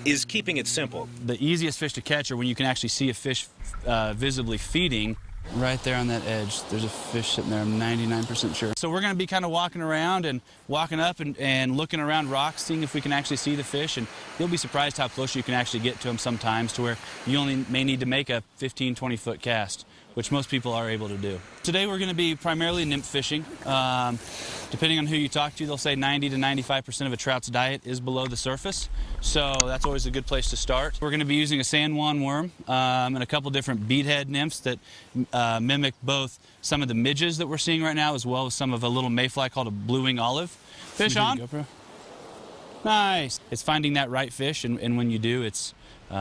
is keeping it simple. The easiest fish to catch are when you can actually see a fish visibly feeding. Right there on that edge, there's a fish sitting there, I'm 99% sure. So we're going to be kind of walking around and walking up and looking around rocks, seeing if we can actually see the fish, and you'll be surprised how close you can actually get to them sometimes, to where you only may need to make a 15, 20-foot cast, which most people are able to do. Today we're going to be primarily nymph fishing. Depending on who you talk to, they'll say 90 to 95% of a trout's diet is below the surface, so that's always a good place to start. We're going to be using a San Juan worm and a couple different beadhead nymphs that mimic both some of the midges that we're seeing right now, as well as some of a little mayfly called a blue-wing olive. Fish on? GoPro. Nice. It's finding that right fish, and when you do, it's, you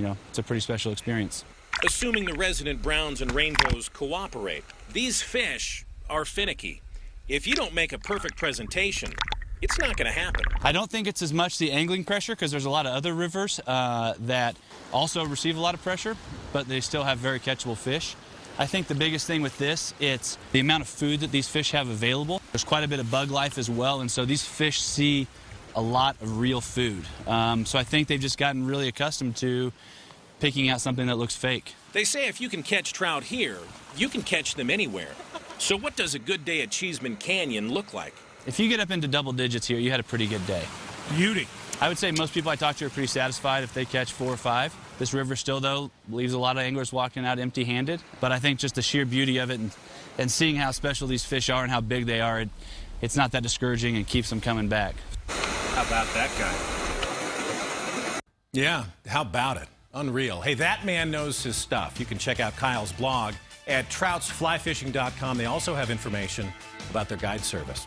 know, it's a pretty special experience. Assuming the resident browns and rainbows cooperate, these fish are finicky. If you don't make a perfect presentation, it's not going to happen. I don't think it's as much the angling pressure, because there's a lot of other rivers that also receive a lot of pressure, but they still have very catchable fish. I think the biggest thing with this, it's the amount of food that these fish have available. There's quite a bit of bug life as well, and so these fish see a lot of real food. So I think they've just gotten really accustomed to picking out something that looks fake. They say if you can catch trout here, you can catch them anywhere. So what does a good day at Cheesman Canyon look like? If you get up into double digits here, you had a pretty good day. Beauty. I would say most people I talk to are pretty satisfied if they catch 4 or 5. This river still, though, leaves a lot of anglers walking out empty-handed. But I think just the sheer beauty of it and seeing how special these fish are and how big they are, it's not that discouraging and keeps them coming back. How about that guy? Yeah, how about it? Unreal. Hey, that man knows his stuff. You can check out Kyle's blog at troutsflyfishing.com. They also have information about their guide service.